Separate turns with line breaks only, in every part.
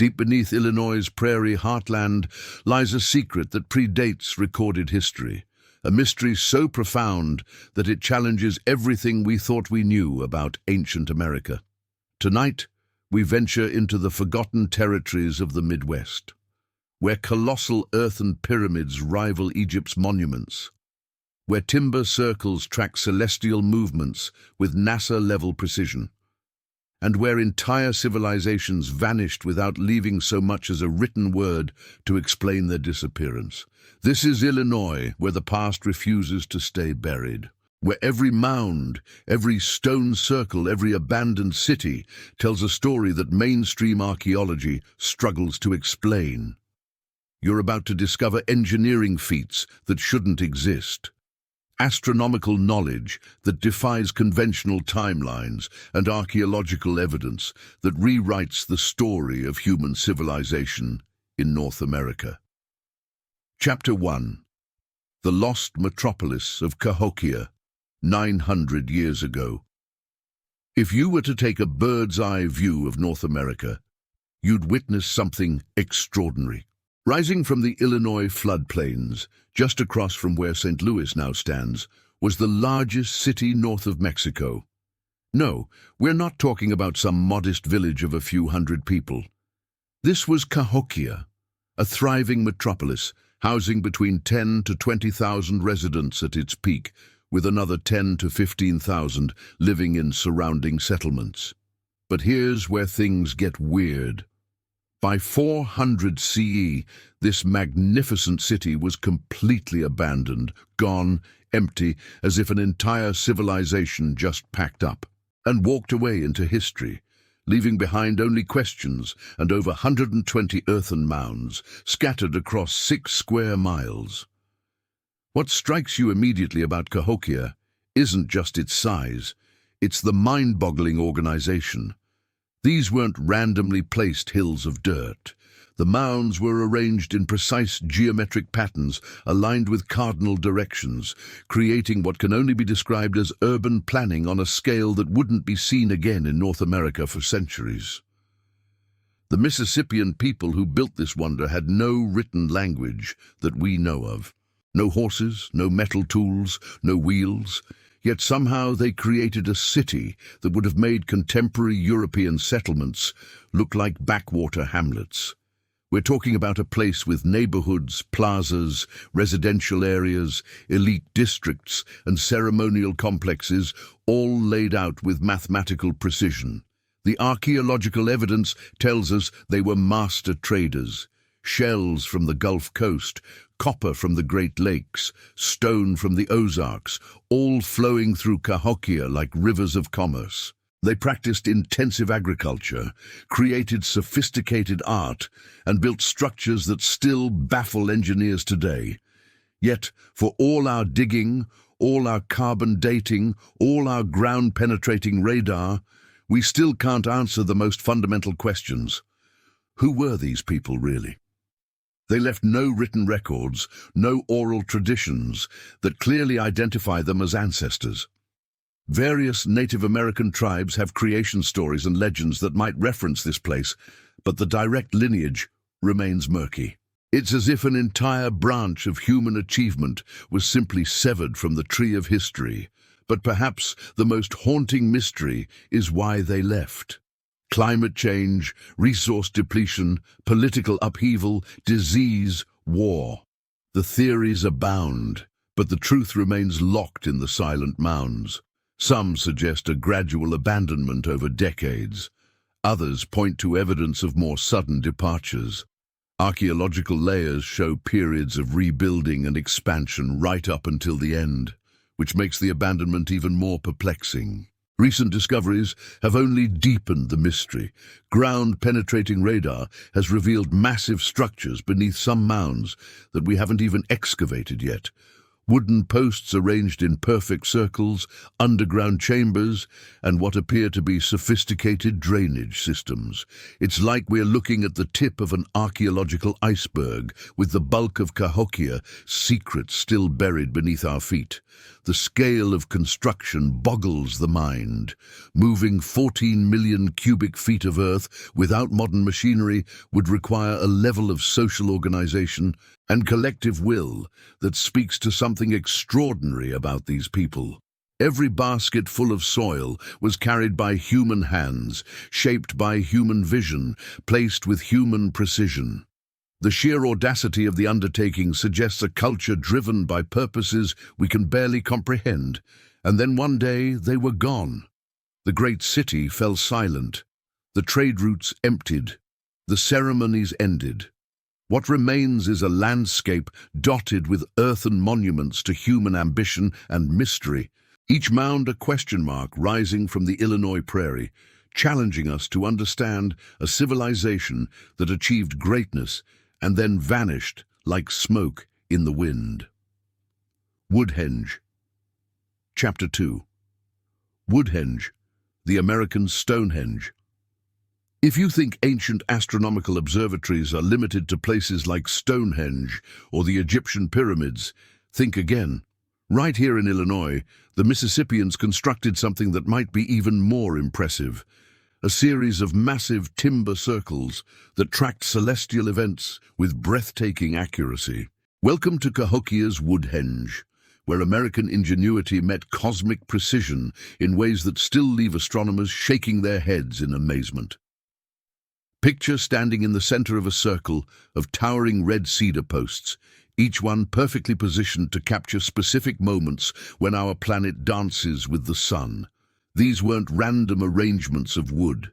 Deep beneath Illinois' prairie heartland lies a secret that predates recorded history, a mystery so profound that it challenges everything we thought we knew about ancient America. Tonight, we venture into the forgotten territories of the Midwest, where colossal earthen pyramids rival Egypt's monuments, where timber circles track celestial movements with NASA-level precision, and where entire civilizations vanished without leaving so much as a written word to explain their disappearance. This is Illinois, where the past refuses to stay buried, where every mound, every stone circle, every abandoned city tells a story that mainstream archaeology struggles to explain. You're about to discover engineering feats that shouldn't exist, astronomical knowledge that defies conventional timelines, and archaeological evidence that rewrites the story of human civilization in North America. Chapter 1. The Lost Metropolis of Cahokia, 900 years ago. If you were to take a bird's-eye view of North America, you'd witness something extraordinary. Rising from the Illinois floodplains, just across from where St. Louis now stands, was the largest city north of Mexico. No, we're not talking about some modest village of a few hundred people. This was Cahokia, a thriving metropolis, housing between 10 to 20,000 residents at its peak, with another 10 to 15,000 living in surrounding settlements. But here's where things get weird. By 400 CE, this magnificent city was completely abandoned, gone, empty, as if an entire civilization just packed up and walked away into history, leaving behind only questions and over 120 earthen mounds scattered across 6 square miles. What strikes you immediately about Cahokia isn't just its size, it's the mind-boggling organization. These weren't randomly placed hills of dirt. The mounds were arranged in precise geometric patterns aligned with cardinal directions, creating what can only be described as urban planning on a scale that wouldn't be seen again in North America for centuries. The Mississippian people who built this wonder had no written language that we know of. No horses, no metal tools, no wheels. Yet somehow they created a city that would have made contemporary European settlements look like backwater hamlets. We're talking about a place with neighborhoods, plazas, residential areas, elite districts, and ceremonial complexes, all laid out with mathematical precision. The archaeological evidence tells us they were master traders. Shells from the Gulf Coast, copper from the Great Lakes, stone from the Ozarks, all flowing through Cahokia like rivers of commerce. They practiced intensive agriculture, created sophisticated art, and built structures that still baffle engineers today. Yet, for all our digging, all our carbon dating, all our ground-penetrating radar, we still can't answer the most fundamental questions. Who were these people really? They left no written records, no oral traditions that clearly identify them as ancestors. Various Native American tribes have creation stories and legends that might reference this place, but the direct lineage remains murky. It's as if an entire branch of human achievement was simply severed from the tree of history. But perhaps the most haunting mystery is why they left. Climate change, resource depletion, political upheaval, disease, war. The theories abound, but the truth remains locked in the silent mounds. Some suggest a gradual abandonment over decades. Others point to evidence of more sudden departures. Archaeological layers show periods of rebuilding and expansion right up until the end, which makes the abandonment even more perplexing. Recent discoveries have only deepened the mystery. Ground-penetrating radar has revealed massive structures beneath some mounds that we haven't even excavated yet. Wooden posts arranged in perfect circles, underground chambers, and what appear to be sophisticated drainage systems. It's like we're looking at the tip of an archaeological iceberg, with the bulk of Cahokia secrets still buried beneath our feet. The scale of construction boggles the mind. Moving 14 million cubic feet of earth without modern machinery would require a level of social organization and collective will that speaks to something extraordinary about these people. Every basket full of soil was carried by human hands, shaped by human vision, placed with human precision. The sheer audacity of the undertaking suggests a culture driven by purposes we can barely comprehend, and then one day they were gone. The great city fell silent, the trade routes emptied, the ceremonies ended. What remains is a landscape dotted with earthen monuments to human ambition and mystery, each mound a question mark rising from the Illinois prairie, challenging us to understand a civilization that achieved greatness and then vanished like smoke in the wind. Woodhenge. Chapter 2. Woodhenge, the American Stonehenge. If you think ancient astronomical observatories are limited to places like Stonehenge or the Egyptian pyramids, think again. Right here in Illinois, the Mississippians constructed something that might be even more impressive. A series of massive timber circles that tracked celestial events with breathtaking accuracy. Welcome to Cahokia's Woodhenge, where American ingenuity met cosmic precision in ways that still leave astronomers shaking their heads in amazement. Picture standing in the center of a circle of towering red cedar posts, each one perfectly positioned to capture specific moments when our planet dances with the sun. These weren't random arrangements of wood.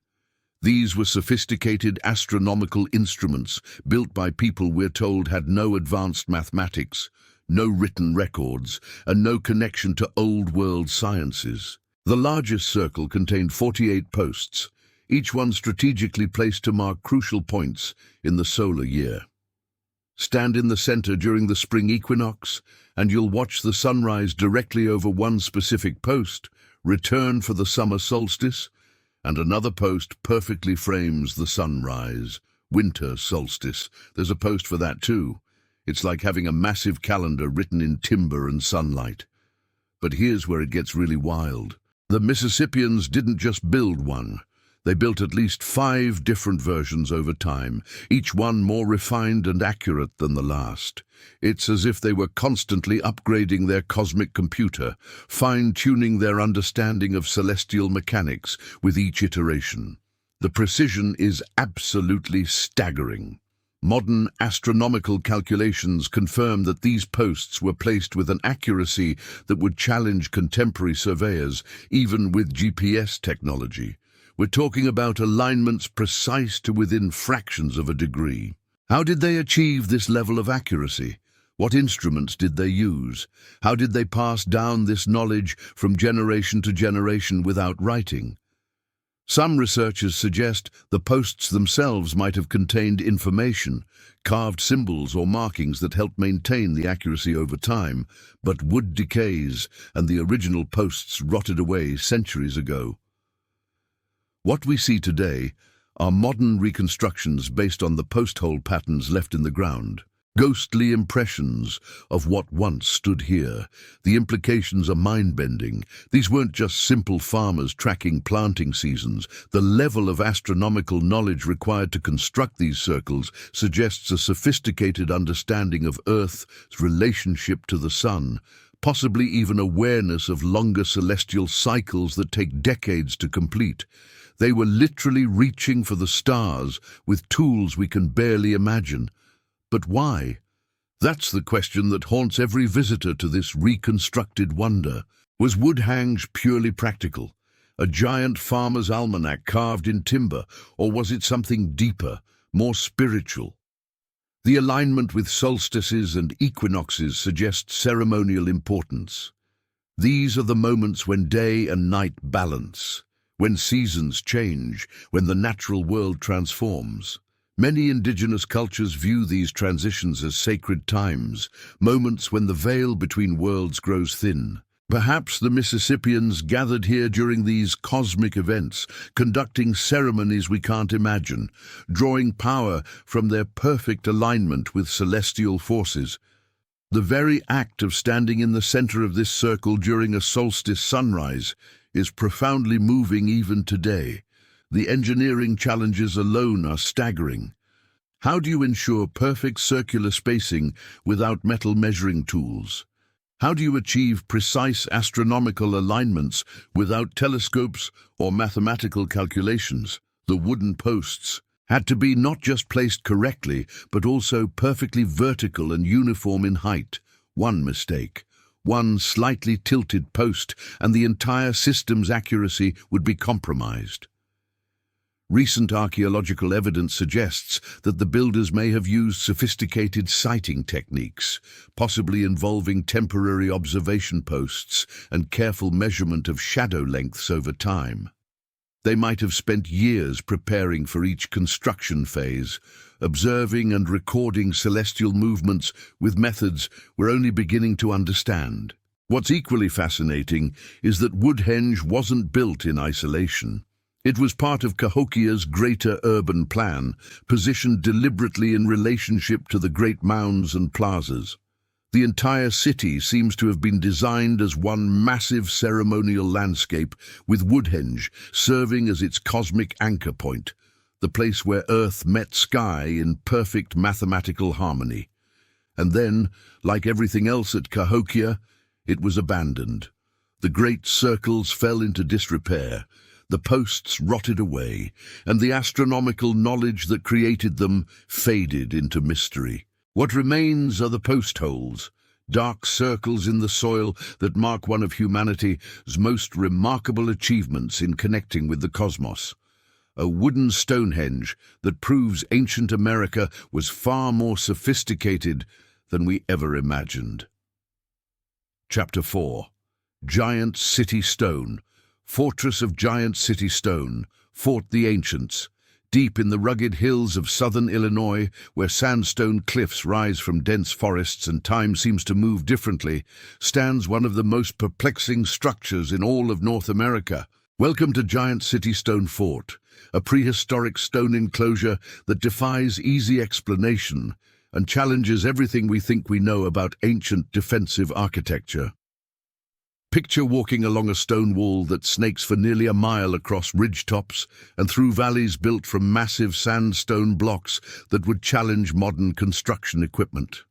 These were sophisticated astronomical instruments built by people we're told had no advanced mathematics, no written records, and no connection to old-world sciences. The largest circle contained 48 posts, each one strategically placed to mark crucial points in the solar year. Stand in the center during the spring equinox, and you'll watch the sunrise directly over one specific post. Return for the summer solstice, and another post perfectly frames the sunrise. Winter solstice. There's a post for that too. It's like having a massive calendar written in timber and sunlight. But here's where it gets really wild. The Mississippians didn't just build one. They built at least 5 different versions over time, each one more refined and accurate than the last. It's as if they were constantly upgrading their cosmic computer, fine-tuning their understanding of celestial mechanics with each iteration. The precision is absolutely staggering. Modern astronomical calculations confirm that these posts were placed with an accuracy that would challenge contemporary surveyors, even with GPS technology. We're talking about alignments precise to within fractions of a degree. How did they achieve this level of accuracy? What instruments did they use? How did they pass down this knowledge from generation to generation without writing? Some researchers suggest the posts themselves might have contained information, carved symbols or markings that helped maintain the accuracy over time, but wood decays and the original posts rotted away centuries ago. What we see today are modern reconstructions based on the post hole patterns left in the ground. Ghostly impressions of what once stood here. The implications are mind-bending. These weren't just simple farmers tracking planting seasons. The level of astronomical knowledge required to construct these circles suggests a sophisticated understanding of Earth's relationship to the sun, possibly even awareness of longer celestial cycles that take decades to complete. They were literally reaching for the stars with tools we can barely imagine. But why? That's the question that haunts every visitor to this reconstructed wonder. Was Woodhenge purely practical? A giant farmer's almanac carved in timber? Or was it something deeper, more spiritual? The alignment with solstices and equinoxes suggests ceremonial importance. These are the moments when day and night balance, when seasons change, when the natural world transforms. Many indigenous cultures view these transitions as sacred times, moments when the veil between worlds grows thin. Perhaps the Mississippians gathered here during these cosmic events, conducting ceremonies we can't imagine, drawing power from their perfect alignment with celestial forces. The very act of standing in the center of this circle during a solstice sunrise is profoundly moving even today. The engineering challenges alone are staggering. How do you ensure perfect circular spacing without metal measuring tools? How do you achieve precise astronomical alignments without telescopes or mathematical calculations? The wooden posts had to be not just placed correctly, but also perfectly vertical and uniform in height. One mistake, one slightly tilted post, and the entire system's accuracy would be compromised. Recent archaeological evidence suggests that the builders may have used sophisticated sighting techniques, possibly involving temporary observation posts and careful measurement of shadow lengths over time. They might have spent years preparing for each construction phase, observing and recording celestial movements with methods we're only beginning to understand. What's equally fascinating is that Woodhenge wasn't built in isolation. It was part of Cahokia's greater urban plan, positioned deliberately in relationship to the great mounds and plazas. The entire city seems to have been designed as one massive ceremonial landscape, with Woodhenge serving as its cosmic anchor point, the place where Earth met sky in perfect mathematical harmony. And then, like everything else at Cahokia, it was abandoned. The great circles fell into disrepair, the posts rotted away, and the astronomical knowledge that created them faded into mystery. What remains are the post holes, dark circles in the soil that mark one of humanity's most remarkable achievements in connecting with the cosmos. A wooden Stonehenge that proves ancient America was far more sophisticated than we ever imagined. Chapter 4. Giant City Stone. Fortress of Giant City Stone, fought the ancients. Deep in the rugged hills of southern Illinois, where sandstone cliffs rise from dense forests and time seems to move differently, stands one of the most perplexing structures in all of North America. Welcome to Giant City Stone Fort, a prehistoric stone enclosure that defies easy explanation and challenges everything we think we know about ancient defensive architecture. Picture walking along a stone wall that snakes for nearly a mile across ridgetops and through valleys built from massive sandstone blocks that would challenge modern construction equipment.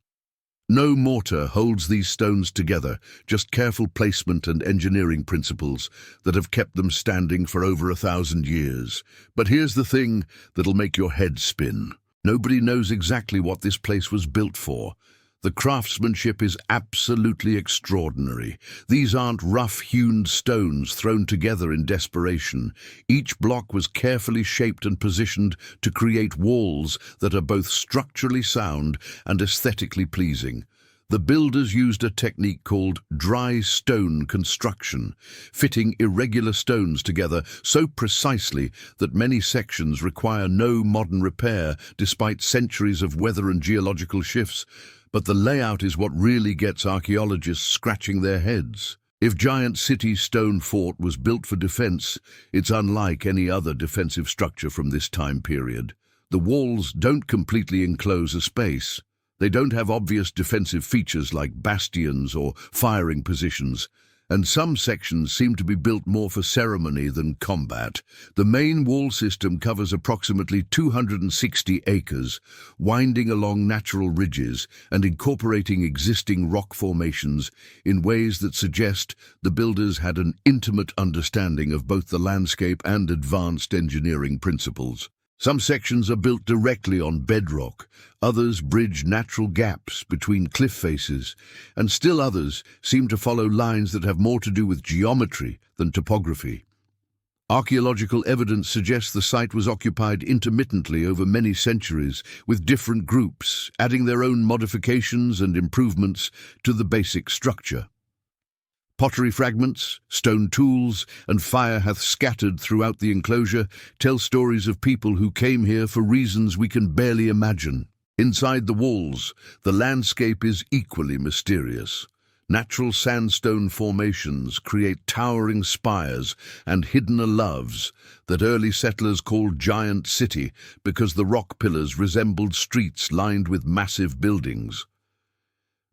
No mortar holds these stones together, just careful placement and engineering principles that have kept them standing for over 1,000 years. But here's the thing that'll make your head spin. Nobody knows exactly what this place was built for. The craftsmanship is absolutely extraordinary. These aren't rough-hewn stones thrown together in desperation. Each block was carefully shaped and positioned to create walls that are both structurally sound and aesthetically pleasing. The builders used a technique called dry stone construction, fitting irregular stones together so precisely that many sections require no modern repair despite centuries of weather and geological shifts. But the layout is what really gets archaeologists scratching their heads. If Giant City Stone Fort was built for defense, it's unlike any other defensive structure from this time period. The walls don't completely enclose a space. They don't have obvious defensive features like bastions or firing positions, and some sections seem to be built more for ceremony than combat. The main wall system covers approximately 260 acres, winding along natural ridges and incorporating existing rock formations in ways that suggest the builders had an intimate understanding of both the landscape and advanced engineering principles. Some sections are built directly on bedrock, others bridge natural gaps between cliff faces, and still others seem to follow lines that have more to do with geometry than topography. Archaeological evidence suggests the site was occupied intermittently over many centuries, with different groups adding their own modifications and improvements to the basic structure. Pottery fragments, stone tools, and fire hath scattered throughout the enclosure tell stories of people who came here for reasons we can barely imagine. Inside the walls, the landscape is equally mysterious. Natural sandstone formations create towering spires and hidden loves that early settlers called Giant City because the rock pillars resembled streets lined with massive buildings.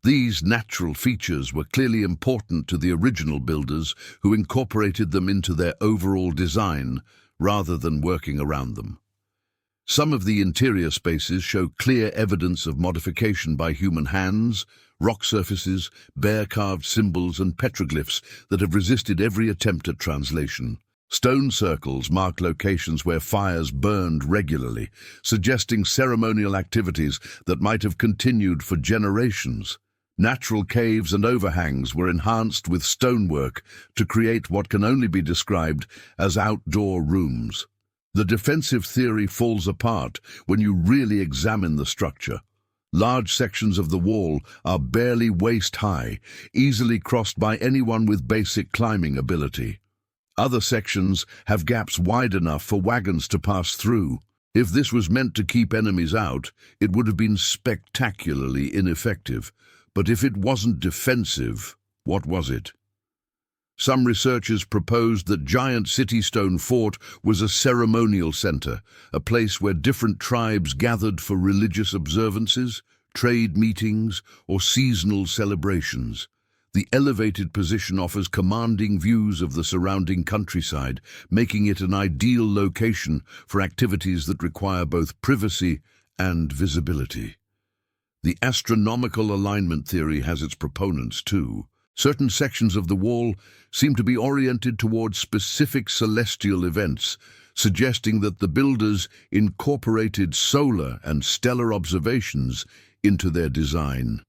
These natural features were clearly important to the original builders who incorporated them into their overall design rather than working around them. Some of the interior spaces show clear evidence of modification by human hands, rock surfaces, bear-carved symbols and petroglyphs that have resisted every attempt at translation. Stone circles mark locations where fires burned regularly, suggesting ceremonial activities that might have continued for generations. Natural caves and overhangs were enhanced with stonework to create what can only be described as outdoor rooms. The defensive theory falls apart when you really examine the structure. Large sections of the wall are barely waist-high, easily crossed by anyone with basic climbing ability. Other sections have gaps wide enough for wagons to pass through. If this was meant to keep enemies out, it would have been spectacularly ineffective. But if it wasn't defensive, what was it? Some researchers proposed that Giant City Stone Fort was a ceremonial center, a place where different tribes gathered for religious observances, trade meetings, or seasonal celebrations. The elevated position offers commanding views of the surrounding countryside, making it an ideal location for activities that require both privacy and visibility. The astronomical alignment theory has its proponents too. Certain sections of the wall seem to be oriented towards specific celestial events, suggesting that the builders incorporated solar and stellar observations into their design.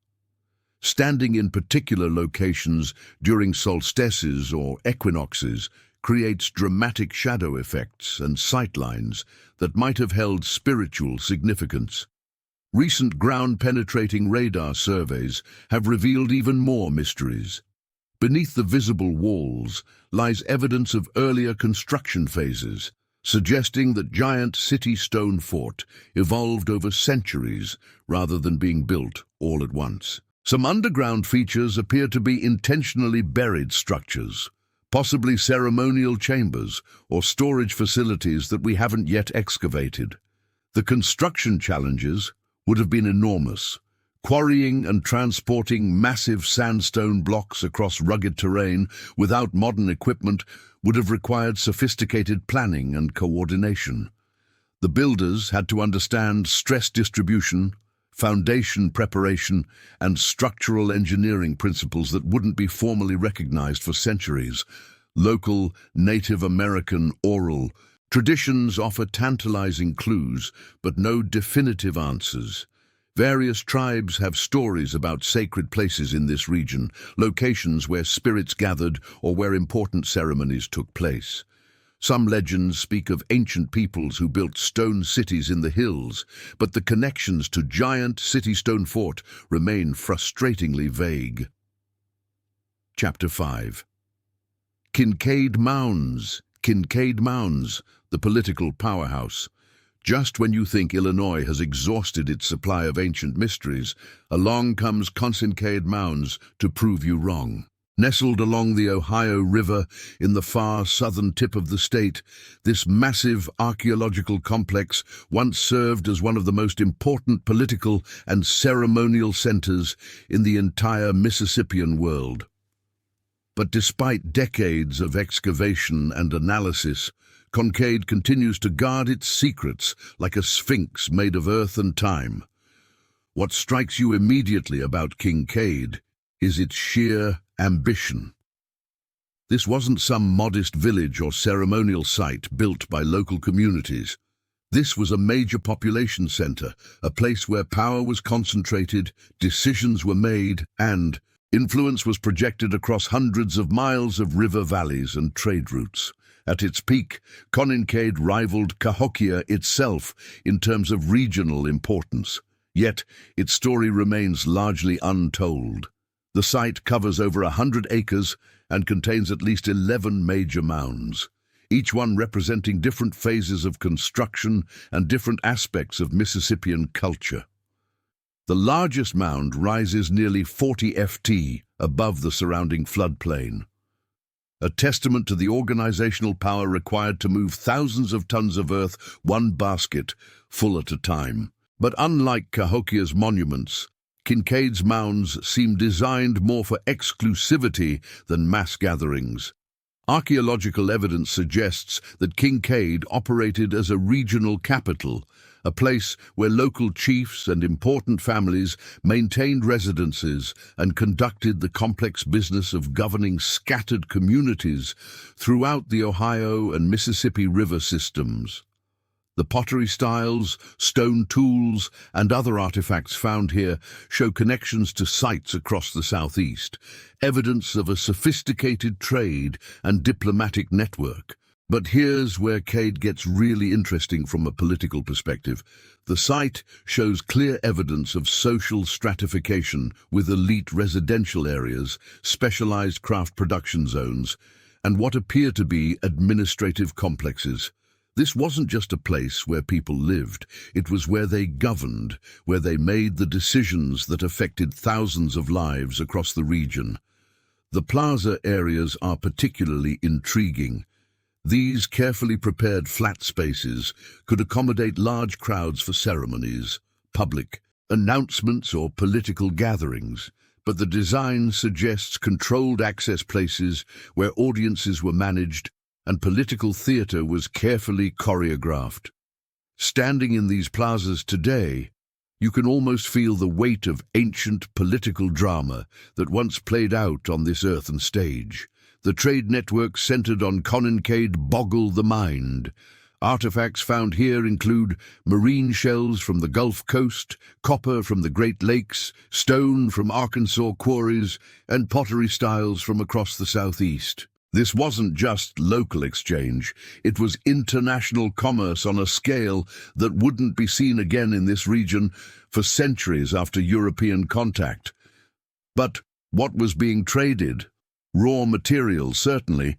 Standing in particular locations during solstices or equinoxes creates dramatic shadow effects and sightlines that might have held spiritual significance. Recent ground-penetrating radar surveys have revealed even more mysteries. Beneath the visible walls lies evidence of earlier construction phases, suggesting that Giant City Stone Fort evolved over centuries rather than being built all at once. Some underground features appear to be intentionally buried structures, possibly ceremonial chambers or storage facilities that we haven't yet excavated. The construction challenges would have been enormous. Quarrying and transporting massive sandstone blocks across rugged terrain without modern equipment would have required sophisticated planning and coordination. The builders had to understand stress distribution, foundation preparation, and structural engineering principles that wouldn't be formally recognized for centuries. Local, Native American, oral traditions offer tantalizing clues, but no definitive answers. Various tribes have stories about sacred places in this region, locations where spirits gathered or where important ceremonies took place. Some legends speak of ancient peoples who built stone cities in the hills, but the connections to Giant City Stone Fort remain frustratingly vague. Chapter 5. Kincaid Mounds. Kincaid Mounds, the political powerhouse. Just when you think Illinois has exhausted its supply of ancient mysteries, along comes Kincaid Mounds to prove you wrong. Nestled along the Ohio River in the far southern tip of the state, this massive archaeological complex once served as one of the most important political and ceremonial centers in the entire Mississippian world. But despite decades of excavation and analysis, Kincaid continues to guard its secrets like a sphinx made of earth and time. What strikes you immediately about Kincaid is its sheer ambition. This wasn't some modest village or ceremonial site built by local communities. This was a major population center, a place where power was concentrated, decisions were made, and influence was projected across hundreds of miles of river valleys and trade routes. At its peak, Kincaid rivaled Cahokia itself in terms of regional importance. Yet, its story remains largely untold. The site covers over 100 acres and contains at least 11 major mounds, each one representing different phases of construction and different aspects of Mississippian culture. The largest mound rises nearly 40 ft above the surrounding floodplain, a testament to the organizational power required to move thousands of tons of earth one basket full at a time. But unlike Cahokia's monuments, Kincaid's mounds seem designed more for exclusivity than mass gatherings. Archaeological evidence suggests that Kincaid operated as a regional capital, a place where local chiefs and important families maintained residences and conducted the complex business of governing scattered communities throughout the Ohio and Mississippi River systems. The pottery styles, stone tools, and other artifacts found here show connections to sites across the southeast, evidence of a sophisticated trade and diplomatic network. But here's where Cade gets really interesting from a political perspective. The site shows clear evidence of social stratification with elite residential areas, specialized craft production zones, and what appear to be administrative complexes. This wasn't just a place where people lived, it was where they governed, where they made the decisions that affected thousands of lives across the region. The plaza areas are particularly intriguing. These carefully prepared flat spaces could accommodate large crowds for ceremonies, public announcements, or political gatherings, but the design suggests controlled access places where audiences were managed and political theater was carefully choreographed. Standing in these plazas today, you can almost feel the weight of ancient political drama that once played out on this earthen stage. The trade network centered on Kincaid boggle the mind. Artifacts found here include marine shells from the Gulf Coast, copper from the Great Lakes, stone from Arkansas quarries, and pottery styles from across the southeast. This wasn't just local exchange, it was international commerce on a scale that wouldn't be seen again in this region for centuries after European contact. But what was being traded? Raw materials, certainly,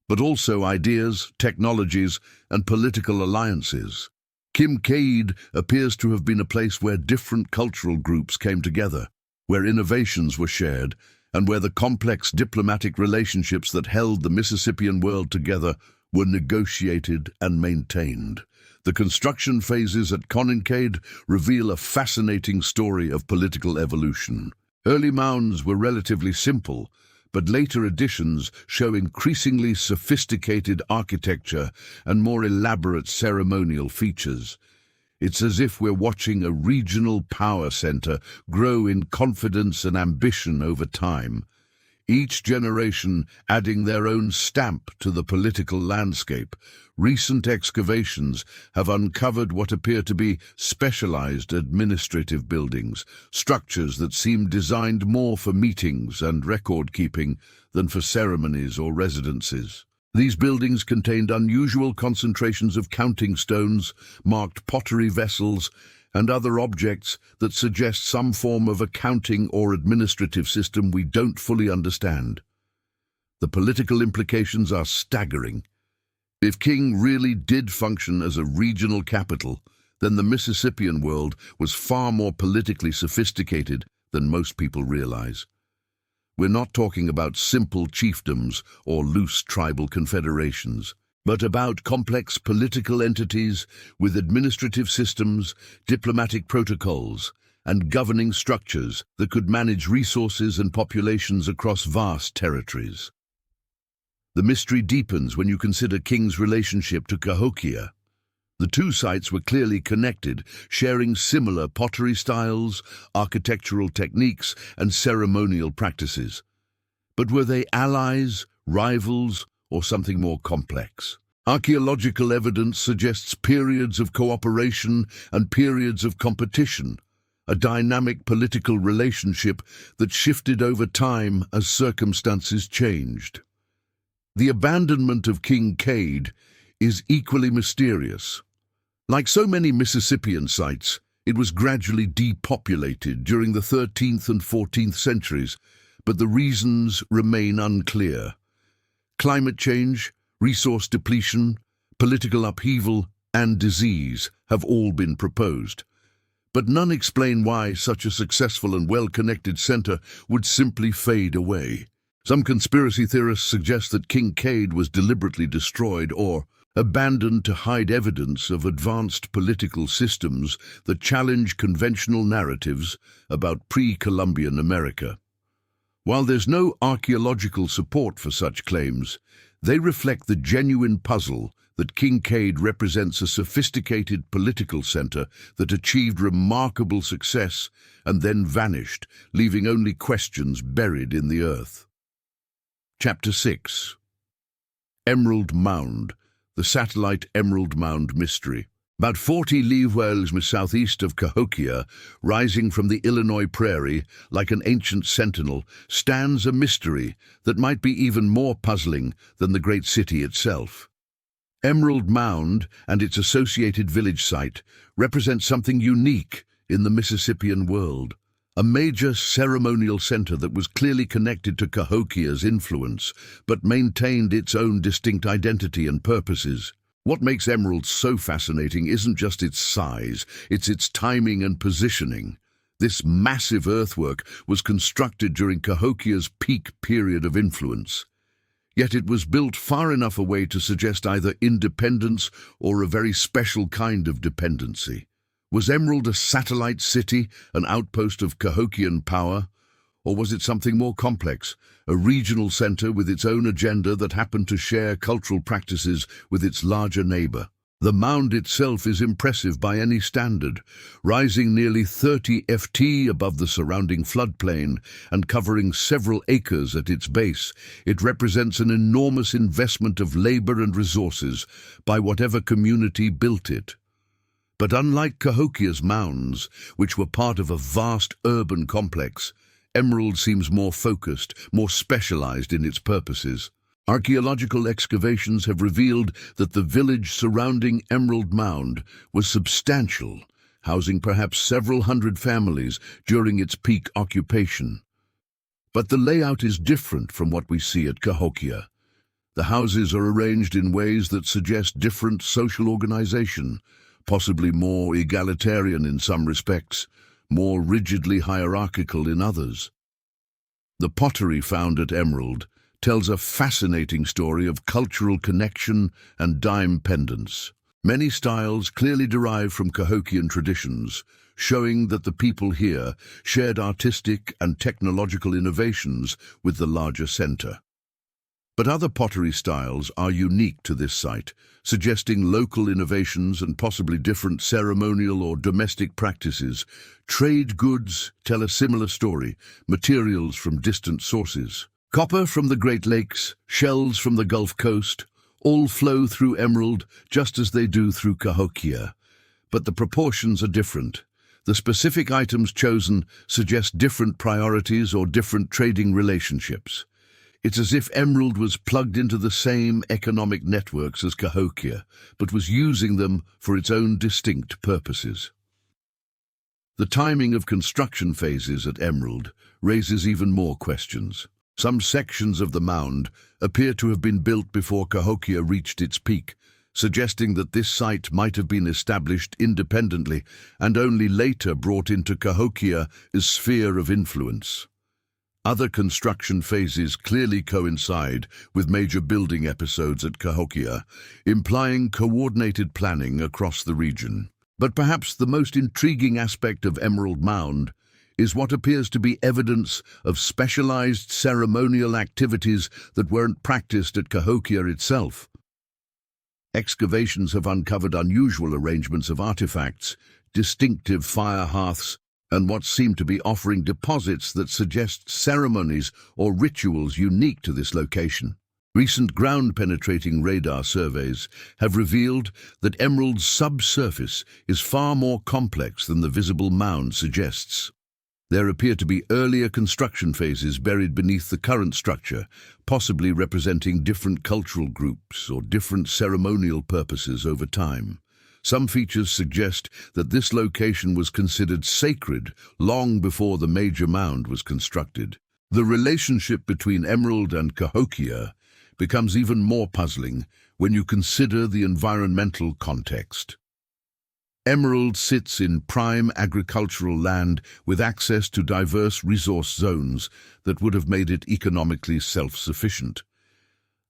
but also ideas, technologies, and political alliances. Kincaid appears to have been a place where different cultural groups came together, where innovations were shared, and where the complex diplomatic relationships that held the Mississippian world together were negotiated and maintained. The construction phases at Kincaid reveal a fascinating story of political evolution. Early mounds were relatively simple, but later additions show increasingly sophisticated architecture and more elaborate ceremonial features. It's as if we're watching a regional power center grow in confidence and ambition over time, each generation adding their own stamp to the political landscape. Recent excavations have uncovered what appear to be specialized administrative buildings, structures that seem designed more for meetings and record-keeping than for ceremonies or residences. These buildings contained unusual concentrations of counting stones, marked pottery vessels, and other objects that suggest some form of accounting or administrative system we don't fully understand. The political implications are staggering. If King really did function as a regional capital, then the Mississippian world was far more politically sophisticated than most people realize. We're not talking about simple chiefdoms or loose tribal confederations, but about complex political entities with administrative systems, diplomatic protocols, and governing structures that could manage resources and populations across vast territories. The mystery deepens when you consider King's relationship to Cahokia. The two sites were clearly connected, sharing similar pottery styles, architectural techniques, and ceremonial practices. But were they allies, rivals, or something more complex? Archaeological evidence suggests periods of cooperation and periods of competition, a dynamic political relationship that shifted over time as circumstances changed. The abandonment of Kincaid is equally mysterious. Like so many Mississippian sites, it was gradually depopulated during the 13th and 14th centuries, but the reasons remain unclear. Climate change, resource depletion, political upheaval, and disease have all been proposed. But none explain why such a successful and well-connected center would simply fade away. Some conspiracy theorists suggest that Kincaid was deliberately destroyed or abandoned to hide evidence of advanced political systems that challenge conventional narratives about pre-Columbian America. While there's no archaeological support for such claims, they reflect the genuine puzzle that Kincaid represents a sophisticated political center that achieved remarkable success and then vanished, leaving only questions buried in the earth. Chapter 6. Emerald Mound, the satellite Emerald Mound mystery. About 40 lieues southeast of Cahokia, rising from the Illinois prairie like an ancient sentinel, stands a mystery that might be even more puzzling than the great city itself. Emerald Mound and its associated village site represent something unique in the Mississippian world, a major ceremonial center that was clearly connected to Cahokia's influence, but maintained its own distinct identity and purposes. What makes Emerald so fascinating isn't just its size, it's its timing and positioning. This massive earthwork was constructed during Cahokia's peak period of influence. Yet it was built far enough away to suggest either independence or a very special kind of dependency. Was Emerald a satellite city, an outpost of Cahokian power? Or was it something more complex, a regional center with its own agenda that happened to share cultural practices with its larger neighbor? The mound itself is impressive by any standard, rising nearly 30 ft above the surrounding floodplain and covering several acres at its base. It represents an enormous investment of labor and resources by whatever community built it. But unlike Cahokia's mounds, which were part of a vast urban complex, Emerald seems more focused, more specialized in its purposes. Archaeological excavations have revealed that the village surrounding Emerald Mound was substantial, housing perhaps several hundred families during its peak occupation. But the layout is different from what we see at Cahokia. The houses are arranged in ways that suggest different social organization, possibly more egalitarian in some respects, more rigidly hierarchical in others. The pottery found at Emerald tells a fascinating story of cultural connection and dime pendants. Many styles clearly derive from Cahokian traditions, showing that the people here shared artistic and technological innovations with the larger center. But other pottery styles are unique to this site, suggesting local innovations and possibly different ceremonial or domestic practices. Trade goods tell a similar story, materials from distant sources. Copper from the Great Lakes, shells from the Gulf Coast, all flow through Emerald just as they do through Cahokia. But the proportions are different. The specific items chosen suggest different priorities or different trading relationships. It's as if Emerald was plugged into the same economic networks as Cahokia, but was using them for its own distinct purposes. The timing of construction phases at Emerald raises even more questions. Some sections of the mound appear to have been built before Cahokia reached its peak, suggesting that this site might have been established independently and only later brought into Cahokia's sphere of influence. Other construction phases clearly coincide with major building episodes at Cahokia, implying coordinated planning across the region. But perhaps the most intriguing aspect of Emerald Mound is what appears to be evidence of specialized ceremonial activities that weren't practiced at Cahokia itself. Excavations have uncovered unusual arrangements of artifacts, distinctive fire hearths, and what seem to be offering deposits that suggest ceremonies or rituals unique to this location. Recent ground-penetrating radar surveys have revealed that Emerald's subsurface is far more complex than the visible mound suggests. There appear to be earlier construction phases buried beneath the current structure, possibly representing different cultural groups or different ceremonial purposes over time. Some features suggest that this location was considered sacred long before the major mound was constructed. The relationship between Emerald and Cahokia becomes even more puzzling when you consider the environmental context. Emerald sits in prime agricultural land with access to diverse resource zones that would have made it economically self-sufficient.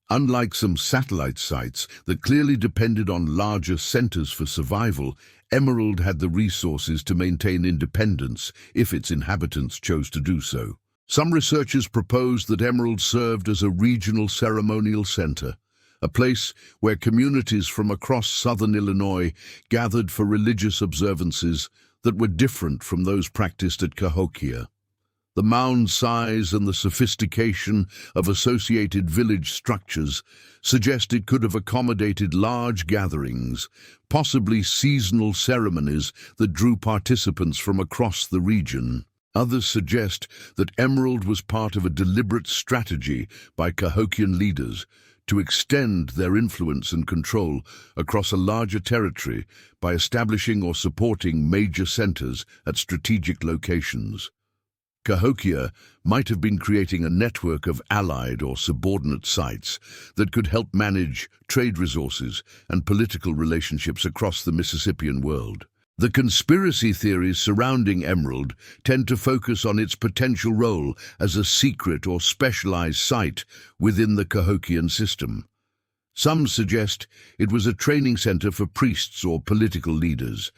Unlike some satellite sites that clearly depended on larger centers for survival, Emerald had the resources to maintain independence if its inhabitants chose to do so. Some researchers propose that Emerald served as a regional ceremonial center, a place where communities from across southern Illinois gathered for religious observances that were different from those practiced at Cahokia. The mound size and the sophistication of associated village structures suggest it could have accommodated large gatherings, possibly seasonal ceremonies that drew participants from across the region. Others suggest that Emerald was part of a deliberate strategy by Cahokian leaders to extend their influence and control across a larger territory by establishing or supporting major centers at strategic locations. Cahokia might have been creating a network of allied or subordinate sites that could help manage trade resources and political relationships across the Mississippian world. The conspiracy theories surrounding Emerald tend to focus on its potential role as a secret or specialized site within the Cahokian system. Some suggest it was a training center for priests or political leaders.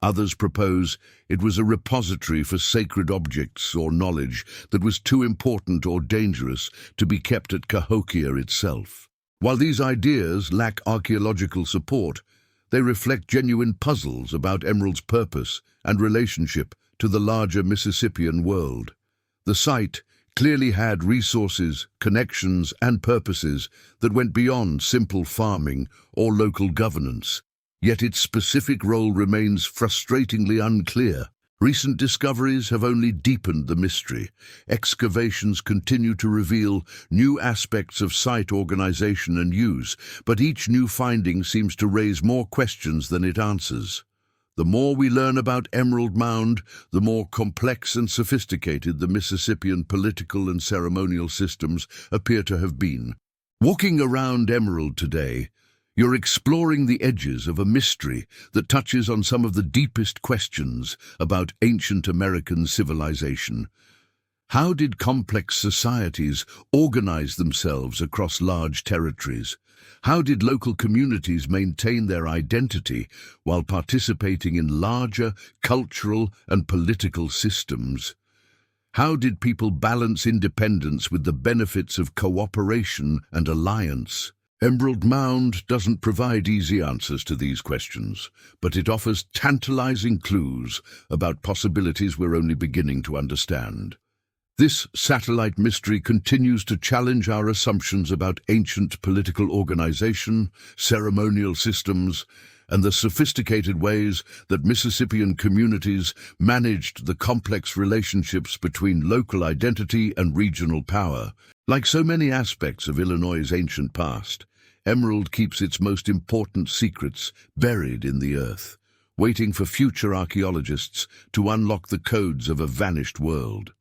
Others propose it was a repository for sacred objects or knowledge that was too important or dangerous to be kept at Cahokia itself. While these ideas lack archaeological support, they reflect genuine puzzles about Emerald's purpose and relationship to the larger Mississippian world. The site clearly had resources, connections, and purposes that went beyond simple farming or local governance, yet its specific role remains frustratingly unclear. Recent discoveries have only deepened the mystery. Excavations continue to reveal new aspects of site organization and use, but each new finding seems to raise more questions than it answers. The more we learn about Emerald Mound, the more complex and sophisticated the Mississippian political and ceremonial systems appear to have been. Walking around Emerald today, you're exploring the edges of a mystery that touches on some of the deepest questions about ancient American civilization. How did complex societies organize themselves across large territories? How did local communities maintain their identity while participating in larger cultural and political systems? How did people balance independence with the benefits of cooperation and alliance? Emerald Mound doesn't provide easy answers to these questions, but it offers tantalizing clues about possibilities we're only beginning to understand. This satellite mystery continues to challenge our assumptions about ancient political organization, ceremonial systems, and the sophisticated ways that Mississippian communities managed the complex relationships between local identity and regional power. Like so many aspects of Illinois' ancient past, Emerald keeps its most important secrets buried in the earth, waiting for future archaeologists to unlock the codes of a vanished world.